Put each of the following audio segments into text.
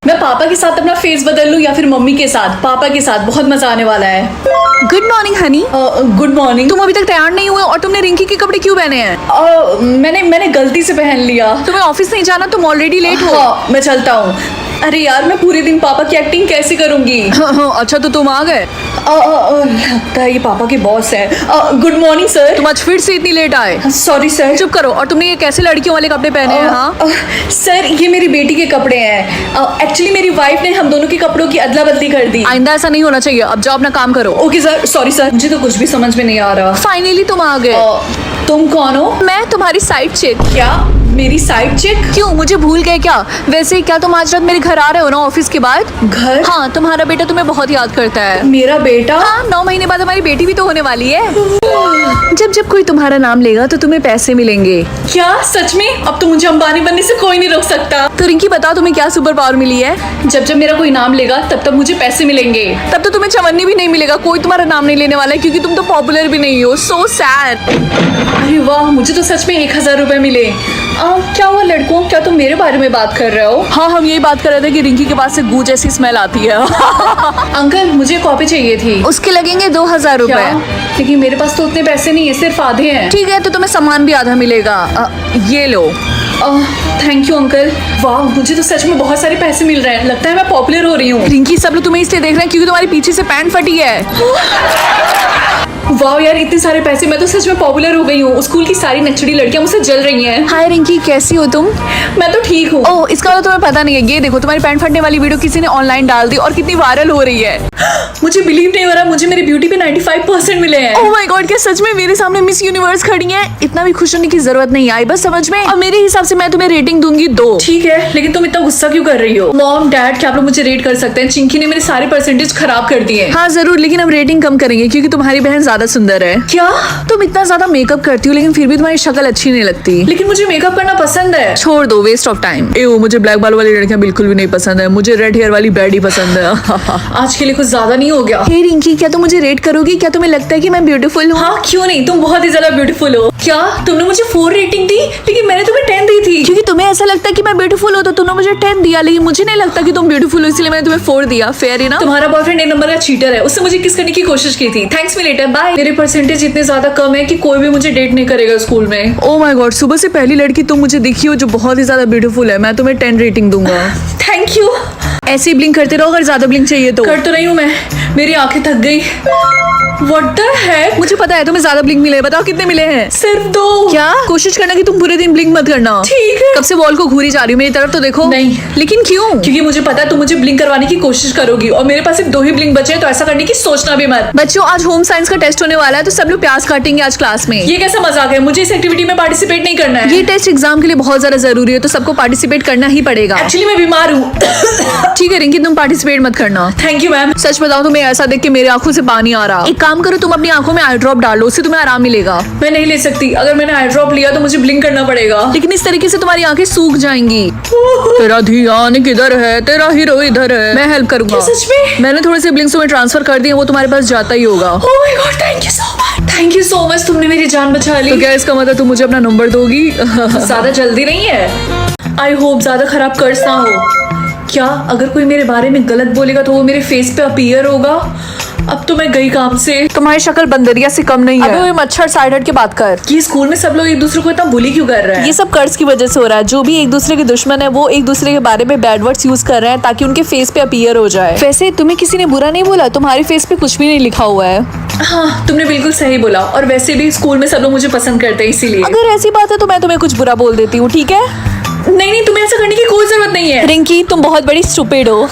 मैं पापा के साथ अपना फेस बदल लूं या फिर मम्मी के साथ? पापा के साथ, बहुत मजा आने वाला है। Good morning Honey. Good morning. तुम अभी तक तैयार नहीं हुए और तुमने रिंकी के कपड़े क्यों पहने हैं? मैंने गलती से पहन लिया। तुम्हें ऑफिस नहीं जाना, तुम ऑलरेडी लेट हो। हाँ, मैं चलता हूँ। अरे यार, मैं पूरे दिन पापा की एक्टिंग कैसे करूंगी? अच्छा तो तुम आ गए। लगता है ये पापा के बॉस है। Good morning sir. तुम आज फिर से इतनी लेट आए। Sorry sir. चुप करो। और तुमने ये कैसे लड़कियों वाले कपड़े पहने हैं? हाँ सर, ये मेरी बेटी के कपड़े हैं। एक्चुअली मेरी वाइफ ने हम दोनों के कपड़ों की अदला बदली कर दी। आइंदा ऐसा नहीं होना चाहिए। अब जाओ अपना काम करो। Okay sir. सॉरी सर, मुझे तो कुछ भी समझ में नहीं आ रहा। फाइनली तुम आ गए। तुम कौन हो? मैं तुम्हारी साइड चेक। क्या मेरी साइड चेक? क्यों, मुझे भूल गए क्या? वैसे क्या तुम आज रात मेरे घर आ रहे हो ना ऑफिस के बाद? घर? हाँ, तुम्हारा बेटा तुम्हें बहुत याद करता है। मेरा बेटा? हाँ, 9 महीने बाद हमारी बेटी भी तो होने वाली है। जब जब कोई तुम्हारा नाम लेगा तो तुम्हें पैसे मिलेंगे। क्या सच में? अब तो मुझे अंबानी बनने से कोई नहीं रोक सकता। तो रिंकी बताओ, तुम्हें क्या सुपर पावर मिली है? जब जब मेरा कोई नाम लेगा तब तब मुझे पैसे मिलेंगे। तब तो तुम्हें चवन्नी भी नहीं मिलेगा, कोई तुम्हारा नाम नहीं लेने वाला है क्योंकि तुम तो पॉपुलर भी नहीं हो। So sad. अरे वाह, मुझे तो सच में 1000 रुपए मिले। क्या हुआ लड़कों, क्या तुम मेरे बारे में बात कर रहे हो? हाँ, हम यही बात कर रहे थे कि रिंकी के पास से गू जैसी स्मेल आती है। अंकल, मुझे कॉपी चाहिए थी। उसके लगेंगे 2000 क्या? रुपए। लेकिन मेरे पास तो उतने पैसे नहीं है, सिर्फ आधे हैं। ठीक है, तो तुम्हें सामान भी आधा मिलेगा। ये लो। Thank you uncle. वाह, मुझे तो सच में बहुत सारे पैसे मिल रहे हैं। लगता है मैं पॉपुलर हो रही हूँ। रिंकी, सब लोग तुम्हें इसलिए देख रहे हैं क्योंकि तुम्हारे पीछे से पैंट फटी है। वाह यार, इतने सारे पैसे, मैं तो सच में पॉपुलर हो गई हूँ। स्कूल की सारी नचड़ी लड़कियां मुझसे जल रही हैं। हाय रिंकी, कैसी हो तुम? मैं तो ठीक हूँ। ओह, इसका तो तुम्हें पता नहीं है। ये देखो, तुम्हारी पैंट फटने वाली वीडियो किसी ने ऑनलाइन डाल दी और कितनी वायरल हो रही है। मुझे बिलीव नहीं हो रहा, मुझे मेरी ब्यूटी पे 95% मिले हैं। ओह माय गॉड, क्या सच में मेरे सामने मिस यूनिवर्स खड़ी है? इतना भी खुश होने की जरूरत नहीं आई, बस समझ में। और मेरे हिसाब से मैं तुम्हें रेटिंग दूंगी 2। ठीक है, लेकिन तुम इतना गुस्सा क्यों कर रही हो? मॉम डैड, क्या आप लोग मुझे रेट कर सकते हैं? चिंकी ने मेरे सारे परसेंटेज खराब कर दिए। हाँ जरूर, लेकिन हम रेटिंग कम करेंगे क्योंकि तुम्हारी बहन ज्यादा सुंदर है। क्या? तुम इतना ज्यादा मेकअप करती हो लेकिन फिर भी तुम्हारी शक्ल अच्छी नहीं लगती। लेकिन मुझे मेकअप करना पसंद है। छोड़ दो, वेस्ट ऑफ टाइम। एओ, मुझे ब्लैक बाल वाली लड़कियां बिल्कुल भी नहीं पसंद है। मुझे रेड हेयर वाली बैड ही पसंद है। आज के लिए कुछ ज्यादा नहीं हो गया? हे रिंकी, क्या तुम मुझे रेट करोगी? क्या तुम्हें लगता है कि मैं ब्यूटीफुल हूँ? हाँ, क्यों नहीं, तुम बहुत ही ज्यादा ब्यूटीफुल हो। क्या तुमने मुझे 4 रेटिंग दी, लेकिन मैंने तुम्हें 10 दी थी। क्योंकि तुम्हें ऐसा लगता है कि मैं ब्यूटीफुल हूँ तो तुमने मुझे 10 दिया, लेकिन मुझे नहीं लगता कि तुम ब्यूटीफुल हो, इसलिए मैंने तुम्हें 4 दिया। फेयर है ना? तुम्हारा बॉयफ्रेंड 1 नंबर का चीटर है, उससे मुझे किस करने की कोशिश की थी। Thanks me later, bye. मेरे परसेंटेज इतने ज्यादा कम है कि कोई भी मुझे डेट नहीं करेगा स्कूल में। ओ माय गॉड, सुबह से पहली लड़की तुम मुझे दिखी हो जो बहुत ही ज्यादा ब्यूटीफुल है। मैं तुम्हें 10 रेटिंग दूंगा। Thank you. ऐसे ही ब्लिंक करते रहो, अगर ज्यादा ब्लिंक चाहिए तो। कर तो रही हूँ मैं, मेरी आंखें थक गई। What the heck? मुझे पता है तुम्हें ज्यादा ब्लिंक मिले। बताओ कितने मिले हैं? सिर्फ 2। क्या? कोशिश करना कि तुम पूरे दिन ब्लिंक मत करना। ठीक है। कब से वॉल को घूरी जा रही हूँ, मेरी तरफ तो देखो। नहीं। लेकिन क्यों? क्योंकि मुझे पता है तुम मुझे ब्लिंक करवाने की कोशिश करोगी और मेरे पास सिर्फ 2 ही ब्लिंक बचे हैं, तो ऐसा करने की सोचना भी मत। बच्चों, आज होम साइंस का टेस्ट होने वाला है तो सब लोग प्याज काटेंगे आज क्लास में। ये कैसा मजाक है? मुझे इस एक्टिविटी में पार्टिसिपेट नहीं करना है। ये टेस्ट एग्जाम के लिए बहुत ज्यादा जरूरी है तो सबको पार्टिसिपेट करना ही पड़ेगा। एक्चुअली मैं बीमार हूँ। ठीक है रिंकी, तुम पार्टिसिपेट मत करना। Thank you ma'am. सच बताऊं, तुम्हें ऐसा देख के मेरी आंखों से पानी आ रहा। एक काम करो, तुम अपनी आंखों में आई ड्रॉप डालो, उससे तुम्हें आराम मिलेगा। मैं नहीं ले सकती, अगर मैंने आई ड्रॉप लिया तो मुझे ब्लिंक करना पड़ेगा। लेकिन इस तरीके से तुम्हारी आंखें सूख जाएंगी। तेरा ध्यान किधर है? तेरा हीरो इधर है। मैं हेल्प करूंगा। क्या सच में? मैंने थोड़े से ब्लिंक्स में ट्रांसफर कर दिए, वो तुम्हारे पास जाता ही होगा। Oh my God, thank you so much. Thank you so much, तुमने मेरी जान बचा ली। तो क्या इसका मतलब तुम मुझे अपना नंबर दोगी? ज्यादा जल्दी नहीं है। आई होप ज्यादा खराब कर्ज ना हो। क्या अगर कोई मेरे बारे में गलत बोलेगा तो वो मेरे फेस पे अपीयर होगा? अब तो मैं गई काम से। तुम्हारी शक्ल बंदरिया से कम नहीं है। अबे वो मच्छर, साइड हट के बात कर। कि स्कूल में सब लोग एक दूसरे को इतना बुली क्यों कर रहे हैं? ये सब कर्ज की वजह से हो रहा है। जो भी एक दूसरे के दुश्मन है वो एक दूसरे के बारे में बैड वर्ड्स यूज कर रहे हैं ताकि उनके फेस पे अपीयर हो जाए। वैसे तुम्हें किसी ने बुरा नहीं बोला, तुम्हारे फेस पे कुछ भी नहीं लिखा हुआ है। हाँ, तुमने बिल्कुल सही बोला। और वैसे भी स्कूल में सब लोग मुझे पसंद करते हैं, इसीलिए। अगर ऐसी बात है तो मैं तुम्हें कुछ बुरा बोल देती हूँ, ठीक है? नहीं, तुम्हें ऐसा करने की कोई जरूरत नहीं है। रिंकी, तुम बहुत बड़ी स्टूपिड हो।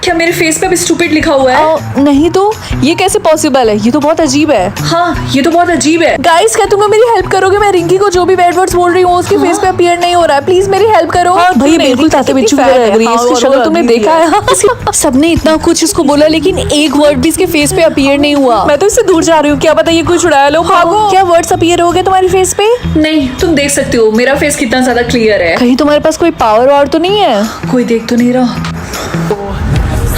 क्या मेरे फेस पे अब स्टूपिड लिखा हुआ है? नहीं तो ये कैसे पॉसिबल है? ये तो बहुत अजीब है। हाँ, ये तो बहुत अजीब है। गाइस, क्या तुम मेरी हेल्प करोगे? मैं रिंकी को जो भी बैड वर्ड्स बोल रही हूँ उसके फेस पे अपीयर नहीं हो रहा है। प्लीज मेरी हेल्प करो। भाई बिल्कुल ताते बिच्छू की तरह लग रही है। इसकी शक्ल तुमने देखा है? सबने इतना कुछ इसको बोला लेकिन एक वर्ड भी इसके फेस पे अपीयर नहीं हुआ। मैं तो इससे दूर जा रही हूँ। क्या पता ये कुछ उड़ाया लो। क्या वर्ड्स अपीयर हो गए तुम्हारे फेस पे? नहीं, तुम देख सकते हो मेरा फेस कितना ज्यादा क्लियर है। कहीं तुम्हारे पास कोई पावर और तो नहीं है? कोई देख तो नहीं रहा।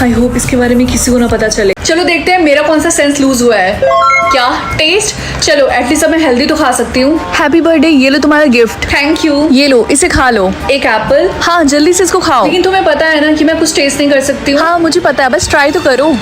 आई होप इसके बारे में किसी को ना पता चले। चलो देखते हैं मेरा कौन सा सेंस लूज हुआ है। क्या टेस्ट? चलो एटलीस्ट अब मैं हेल्दी तो खा सकती हूँ। हैप्पी बर्थडे, ये लो तुम्हारा गिफ्ट। Thank you. ये लो, इसे खा लो। एक एप्पल? हाँ जल्दी से इसको खाओ। लेकिन तुम्हें पता है ना कि मैं कुछ टेस्ट नहीं कर सकती हूँ। हाँ मुझे पता है, बस ट्राई तो करो।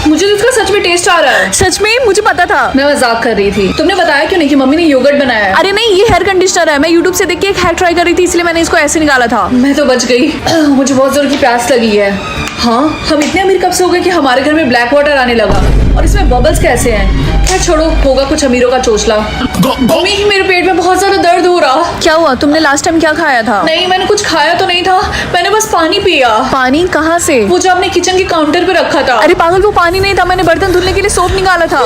मुझे तो इसका सच में टेस्ट आ रहा है। सच में? मुझे पता था। मैं मजाक कर रही थी। तुमने बताया क्यों नहीं कि मम्मी ने योगर्ट बनाया है? अरे नहीं, ये हेयर कंडीशनर है। मैं यूट्यूब से देख के एक हैक ट्राई कर रही थी, इसलिए मैंने इसको ऐसे निकाला था। मैं तो बच गई। मुझे बहुत जोर की प्यास लगी है। हाँ, हम इतने अमीर कब से हो गए कि हमारे घर में ब्लैक वाटर आने लगा, और इसमें बबल्स कैसे हैं? खैर छोड़ो, होगा कुछ अमीरों का चोचला। मम्मी मेरे पेट में बहुत ज्यादा दर्द हो रहा। क्या हुआ? तुमने लास्ट टाइम क्या खाया था? नहीं, मैंने कुछ खाया तो नहीं था, मैंने बस पानी पिया। पानी कहाँ से? वो जो आपने किचन के काउंटर पे रखा था। अरे पागल, वो पानी नहीं था, मैंने बर्तन धुलने के लिए सोप निकाला था।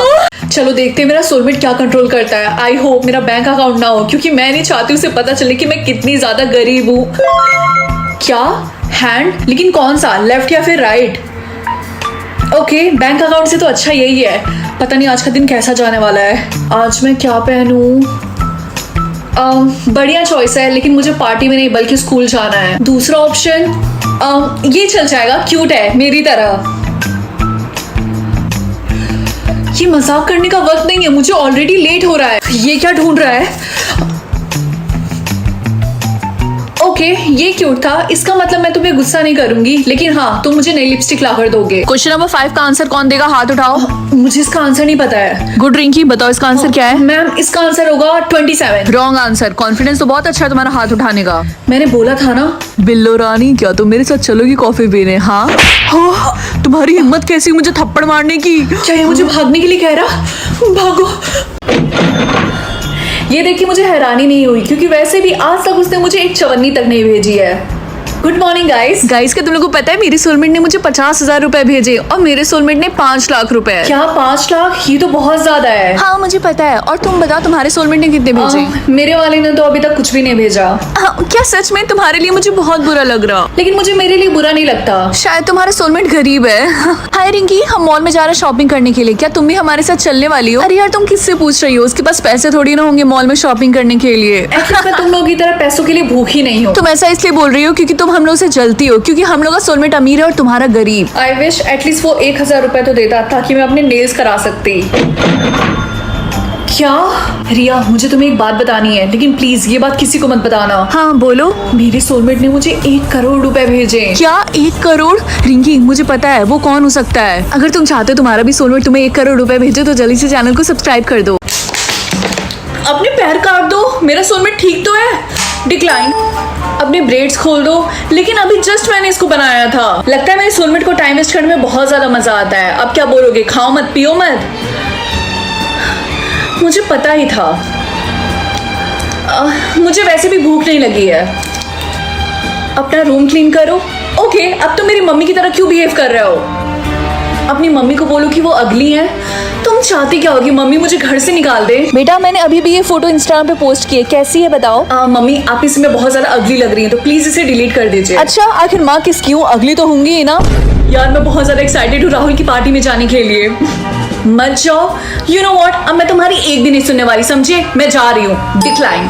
चलो देखते हैं मेरा सोलमेट क्या कंट्रोल करता है। आई होप मेरा बैंक अकाउंट ना हो, क्योंकि मैं नहीं चाहती उसे पता चले कि मैं कितनी ज्यादा गरीब हूँ। क्या हैंड? लेकिन कौन सा, लेफ्ट या फिर राइट? ओके, बैंक अकाउंट से तो अच्छा यही है। पता नहीं आज का दिन कैसा जाने वाला है। आज मैं क्या पहनूं? बढ़िया चॉइस है, लेकिन मुझे पार्टी में नहीं बल्कि स्कूल जाना है। दूसरा ऑप्शन ये चल जाएगा, क्यूट है मेरी तरह। ये मजाक करने का वक्त नहीं है, मुझे ऑलरेडी लेट हो रहा है। ये क्या ढूंढ रहा है? ओके, ये क्यूट था। इसका मतलब मैं तुम्हें गुस्सा नहीं करूंगी, लेकिन हाँ, तुम मुझे नई लिपस्टिक लाकर दोगे। क्वेश्चन नंबर 5 का आंसर कौन देगा? हाथ उठाओ। मुझे इसका आंसर नहीं पता है। गुड रिंकी, बताओ इसका आंसर क्या है? मैम, इसका आंसर होगा 27। Wrong answer. कॉन्फिडेंस तो बहुत अच्छा है तुम्हारा हाथ उठाने का। मैंने बोला था ना। बिल्लो रानी, क्या तुम मेरे साथ चलोगी कॉफी पीने? हाँ, तुम्हारी हिम्मत कैसी मुझे थप्पड़ मारने की? क्या ये मुझे भागने के लिए कह रहा? भागो। ये देख के मुझे हैरानी नहीं हुई, क्योंकि वैसे भी आज तक उसने मुझे एक चवन्नी तक नहीं भेजी है। Good morning guys. गाइस, क्या तुम लोगों को पता है मेरी सोलमेट ने मुझे 50,000 रुपए भेजे और मेरे सोलमेट ने 5 लाख रुपए। क्या 5 लाख? ये तो बहुत ज्यादा है। हाँ मुझे पता है। और तुम बताओ तुम्हारे सोलमेट ने कितने भेजे? मेरे वाले ने तो अभी तक कुछ भी नहीं भेजा। हाँ, क्या सच में? तुम्हारे लिए मुझे बहुत बुरा लग रहा। लेकिन मुझे मेरे लिए बुरा नहीं लगता। शायद तुम्हारा सोलमेट गरीब है। हाय रिंकी, हम मॉल में जा रहे हैं शॉपिंग करने के लिए, क्या तुम भी हमारे साथ चलने वाली हो? अरे यार, तुम किससे पूछ रही हो? उसके पास पैसे थोड़ी ना होंगे मॉल में शॉपिंग करने के लिए। मैं तुम लोगों की तरह पैसों के लिए भूखी नहीं हूँ। तुम ऐसा इसलिए बोल रही हो क्योंकि तुम हम लोग से जलती हो, क्योंकि हम लोग का सोलमेट अमीर है और तुम्हारा गरीब। आई विश एटलीस्ट वो 1000 रुपए तो देता, ताकि मैं अपने नेल्स करा सकती। क्या? रिया, मुझे तुम्हें एक बात बतानी है, लेकिन प्लीज ये बात किसी को मत बताना। हाँ बोलो। मेरे सोलमेट ने मुझे 1 करोड़ रुपए भेजे। क्या 1 करोड़? रिंकी, मुझे पता है वो कौन हो सकता है। अगर तुम चाहते हो तुम्हारा भी सोलमेट तुम्हें 1 करोड़ रुपए भेजे, तो जल्दी से चैनल को सब्सक्राइब कर दो। अपने पैर काट दो, मेरा सोलमेट ठीक तो है। डिक्लाइन। अपने ब्रेड्स खोल दो, लेकिन अभी जस्ट मैंने इसको बनाया था। लगता है मेरे सोलमेट को टाइम वेस्ट करने में बहुत ज्यादा मजा आता है। अब क्या बोलोगे, खाओ मत पियो मत? मुझे पता ही था। मुझे वैसे भी भूख नहीं लगी है। अपना रूम क्लीन करो। ओके, अब तुम मेरी मम्मी की तरह क्यों बिहेव कर रहे हो? अपनी मम्मी को बोलो कि वो अगली है। तुम चाहती क्या होगी? मम्मी मुझे घर से निकाल दे। बेटा, मैंने अभी भी ये फोटो इंस्टाग्राम पे पोस्ट की है, कैसी है बताओ? मम्मी, आप इसमें बहुत ज्यादा अगली लग रही है, तो प्लीज इसे डिलीट कर दीजिए। अच्छा, आखिर माँ किसकी हूँ? अगली तो होंगी ही ना। यार, मैं बहुत ज्यादा एक्साइटेड हूँ राहुल की पार्टी में जाने के लिए। मत जाओ। यू नो व्हाट, अब मैं तुम्हारी एक भी नहीं सुनने वाली, समझे? मैं जा रही हूँ। डिक्लाइन।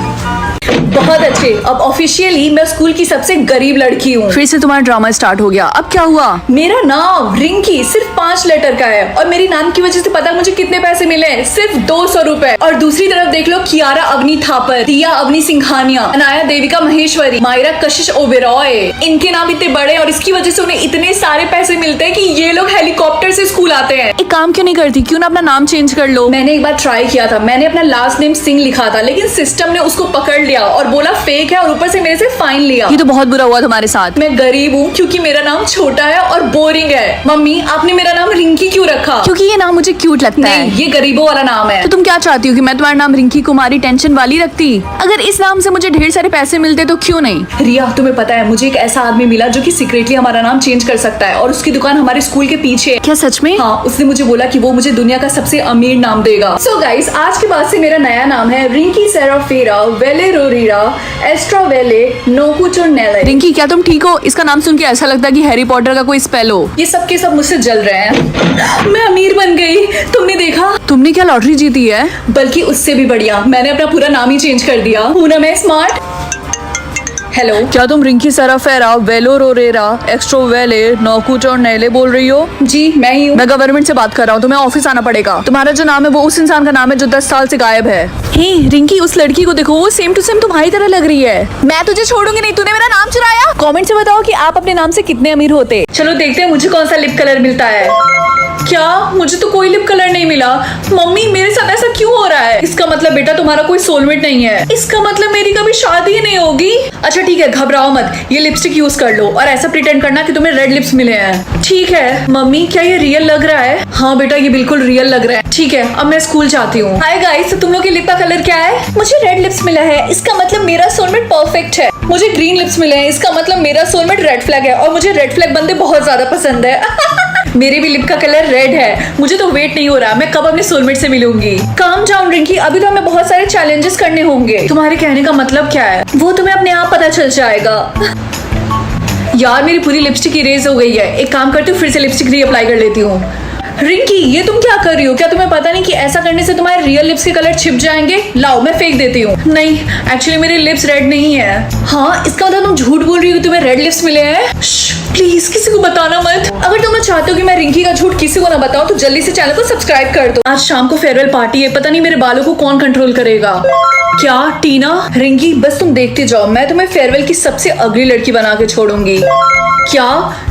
बहुत अच्छे, अब ऑफिशियली मैं स्कूल की सबसे गरीब लड़की हूँ। फिर से तुम्हारा ड्रामा स्टार्ट हो गया। अब क्या हुआ? मेरा नाम रिंकी सिर्फ 5 लेटर का है, और मेरी नाम की वजह से पता मुझे कितने पैसे मिले हैं? सिर्फ 200 रुपए। और दूसरी तरफ देख लो, कियारा अग्नि थापर, दिया अग्नि सिंघानिया, अनाया देविका महेश्वरी, मायरा कशिश ओबेरॉय। इनके नाम इतने बड़े और इसकी वजह से उन्हें इतने सारे पैसे मिलते हैं कि ये लोग हेलीकॉप्टर से स्कूल आते हैं। एक काम क्यों नहीं करती? क्यों ना अपना नाम चेंज कर लो? मैंने एक बार ट्राई किया था, मैंने अपना लास्ट नेम सिंह लिखा था, लेकिन सिस्टम ने उसको पकड़ लिया और बोला फेक है, और ऊपर से मेरे से फाइन लिया। ये तो बहुत बुरा हुआ तुम्हारे साथ। मैं गरीब हूँ क्योंकि मेरा नाम छोटा है और बोरिंग है। मम्मी, आपने मेरा नाम रिंकी क्यों रखा? क्योंकि ये नाम मुझे क्यूट लगता है। नहीं, ये गरीबों वाला नाम है। तो तुम क्या चाहती हो कि मैं तुम्हारा नाम रिंकी कुमारी टेंशन वाली रखती? अगर इस नाम से मुझे ढेर सारे पैसे मिलते तो क्यों नहीं? रिया, तुम्हें पता है मुझे एक ऐसा आदमी मिला जो कि सीक्रेटली हमारा नाम चेंज कर सकता है, और उसकी दुकान हमारे स्कूल के पीछे है। क्या सच में? हाँ, उसने मुझे बोला कि वो मुझे दुनिया का सबसे अमीर नाम देगा। सो गाइस, आज के बाद से मेरा नया नाम है रिंकी सेराफेरा वेले रोरीरा एस्ट्रा वेले नोकुचो नेले। रिंकी, क्या तुम ठीक हो? इसका नाम सुन के ऐसा लगता है कि हैरी पॉटर का कोई स्पेल हो। ये सब के सब मुझसे जल रहे हैं। मैं अमीर बन गई, तुमने देखा? तुमने क्या लॉटरी जीती है? बल्कि उससे भी बढ़िया, मैंने अपना पूरा नाम ही चेंज कर दिया। हूं ना मैं स्मार्ट? हेलो, क्या तुम रिंकी सराफेरा वेलोरोरेरा एक्स्ट्रोवेले नौकुच और नैले बोल रही हो? जी मैं ही हूँ। मैं गवर्नमेंट से बात कर रहा हूँ, तुम्हें ऑफिस आना पड़ेगा। तुम्हारा जो नाम है वो उस इंसान का नाम है जो 10 साल से गायब है। हे रिंकी, उस लड़की को देखो, वो सेम टू सेम तुम्हारी तरह लग रही है। मैं तुझे छोड़ूंगी नहीं, तूने मेरा नाम चुराया। कमेंट से बताओ कि आप अपने नाम से कितने अमीर होते। चलो देखते हैं मुझे कौन सा लिप कलर मिलता है। क्या मुझे तो कोई लिप कलर नहीं मिला। मम्मी मेरे साथ ऐसा क्यों हो रहा है? इसका मतलब बेटा तुम्हारा कोई सोलमेट नहीं है। इसका मतलब मेरी कभी शादी ही नहीं होगी। अच्छा ठीक है, घबराओ मत, ये लिपस्टिक यूज कर लो और ऐसा प्रिटेंड करना कि तुम्हें रेड लिप्स मिले हैं। ठीक है मम्मी, क्या ये रियल लग रहा है? हाँ बेटा ये बिल्कुल रियल लग रहा है। ठीक है अब मैं स्कूल जाती हूँ। हाय गाइस, तो तुम लोग के लिप का कलर क्या है? मुझे रेड लिप्स मिला है, इसका मतलब मेरा सोलमेट परफेक्ट है। मुझे ग्रीन लिप्स मिले हैं, इसका मतलब मेरा सोलमेट रेड फ्लैग है और मुझे रेड फ्लैग बंदे बहुत ज्यादा पसंद है। मेरे भी लिप का कलर रेड है। मुझे तो वेट नहीं हो रहा, मैं कब अपने सोलमेट से मिलूंगी। काम डाउन रिंकी, अभी तो हमें बहुत सारे चैलेंजेस करने होंगे। तुम्हारे कहने का मतलब क्या है? वो तुम्हें अपने आप पता चल जाएगा। यार मेरी पूरी लिपस्टिक इरेज हो गई है। एक काम करती हूँ, फिर से लिपस्टिक रीअप्लाई कर लेती हूँ। रिंकी ये तुम क्या कर रही हो? क्या तुम्हें पता नहीं कि ऐसा करने से तुम्हारे रियल लिप्स के कलर छिप जाएंगे? लाओ मैं फेंक देती हूँ। नहीं एक्चुअली मेरे लिप्स रेड नहीं है। हाँ इसका मतलब तुम झूठ बोल रही हो, तुम्हें रेड लिप्स मिले हैं। प्लीज किसी को बताना मत। अगर तुम चाहते हो कि मैं रिंकी का झूठ किसी को ना बताऊं तो जल्दी से चैनल को सब्सक्राइब कर दो। आज शाम को फेयरवेल पार्टी है, पता नहीं मेरे बालों को कौन कंट्रोल करेगा। क्या टीना? रिंकी बस तुम देखते जाओ, मैं तुम्हें फेयरवेल की सबसे अगली लड़की बना के छोड़ूंगी। क्या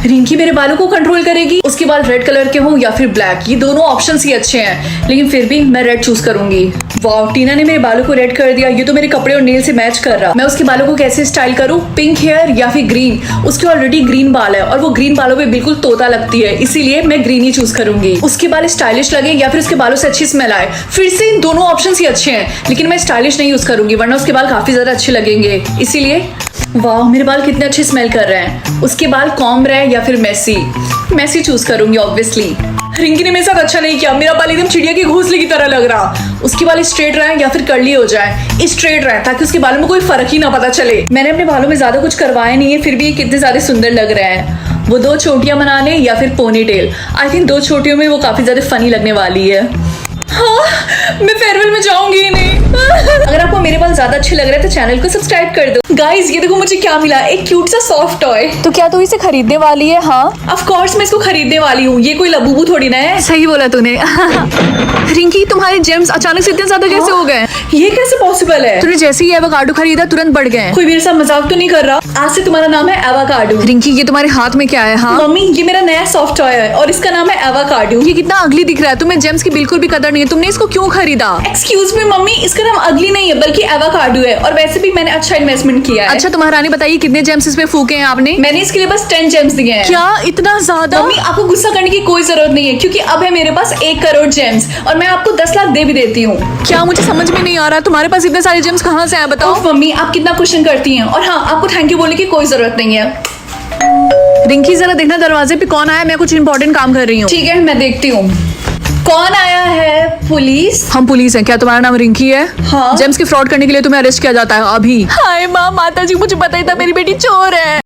रिंकी मेरे बालों को कंट्रोल करेगी? उसके बाल रेड कलर के हों या फिर ब्लैक, ये दोनों ऑप्शंस ही अच्छे हैं, लेकिन फिर भी मैं रेड चूज करूंगी। वाह टीना ने मेरे बालों को रेड कर दिया, ये तो मेरे कपड़े और नेल से मैच कर रहा। मैं उसके बालों को कैसे स्टाइल करूं? पिंक हेयर या फिर ग्रीन? उसके ऑलरेडी ग्रीन बाल है और वो ग्रीन बालों पे बिल्कुल तोता लगती है, इसीलिए मैं ग्रीन ही चूज करूंगी। उसके बाल स्टाइलिश लगे या फिर उसके बालों से अच्छी स्मेल आए, फिर से इन दोनों ऑप्शंस ही अच्छे हैं, लेकिन मैं स्टाइलिश नहीं यूज करूंगी वरना उसके बाल काफी ज्यादा अच्छे लगेंगे, इसीलिए। वाह मेरे बाल कितने अच्छे स्मेल कर रहे हैं। उसके बाल कॉम्ब रहे या फिर मेसी? मेसी चूज करूंगी ऑब्वियसली। रिंकी ने मेरे साथ अच्छा नहीं किया, मेरा बाल एकदम चिड़िया की घोंसले की तरह लग रहा। उसके बाल स्ट्रेट रहे या फिर कर्ली हो जाए? स्ट्रेट रहे ताकि उसके बालों में कोई फर्क ही ना पता चले। मैंने अपने बालों में ज्यादा कुछ करवाया नहीं है, फिर भी ये कितने ज्यादा सुंदर लग रहे हैं। वो 2 चोटियां बना ले या फिर पोनी टेल? आई थिंक 2 चोटियों में वो काफी ज्यादा फनी लगने वाली है। हाँ मैं फेयरवेल में जाऊंगी ही नहीं। अगर आपको मेरे बाल ज्यादा अच्छे लग रहे हैं तो चैनल को सब्सक्राइब कर दो। गाइस ये देखो मुझे क्या मिला, एक क्यूट सा सॉफ्ट टॉय। तो क्या तू इसे खरीदने वाली है? हाँ ऑफ कोर्स मैं इसको खरीदने वाली हूँ, ये कोई लबूबू थोड़ी ना है। सही बोला तूने। रिंकी तुम्हारे जेम्स अचानक से इतने ज्यादा कैसे हो गए? ये कैसे पॉसिबल है? तूने जैसे ही एवोकाडो खरीदा तुरंत बढ़ गए। कोई मेरे साथ मजाक तो नहीं कर रहा? आज से तुम्हारा नाम है एवोकाडो। रिंकी ये तुम्हारे हाथ में क्या है? हाँ मम्मी ये मेरा नया सॉफ्ट टॉय है और इसका नाम है एवोकाडो। ये कितना अगली दिख रहा है, तुम्हें जेम्स की बिल्कुल भी कदर नहीं है, तुमने इसको क्यों खरीदा? एक्सक्यूज मी मम्मी, इसका नाम अगली नहीं है बल्कि एवोकाडो है और वैसे भी मैंने अच्छा इन्वेस्टमेंट किया है। अच्छा तो महारानी बताइए कितने जेम्स इसमें फूके हैं आपने? मैंने इसके लिए बस 10 जेम्स दिए हैं। क्या इतना ज्यादा? मम्मी आपको गुस्सा करने की कोई जरूरत नहीं है क्योंकि अब है मेरे पास 1 करोड़ जेम्स और मैं आपको 10 लाख दे भी देती हूँ। क्या मुझे समझ में नहीं आ रहा, तुम्हारे पास इतने सारे जेम्स कहाँ से आए बताओ? मम्मी आप कितना क्वेश्चन करती हैं। और हाँ आपको थैंक यू बोलने की कोई जरूरत नहीं है। रिंकी जरा देखना दरवाजे पे कौन आया, मैं कुछ इंपॉर्टेंट काम कर रही हूँ। ठीक है मैं देखती हूँ। कौन आया है? पुलिस? हम पुलिस हैं। क्या तुम्हारा नाम रिंकी है? हाँ। जेम्स की फ्रॉड करने के लिए तुम्हें अरेस्ट किया जाता है अभी। हाय माँ, माता जी मुझे पता ही था मेरी बेटी चोर है।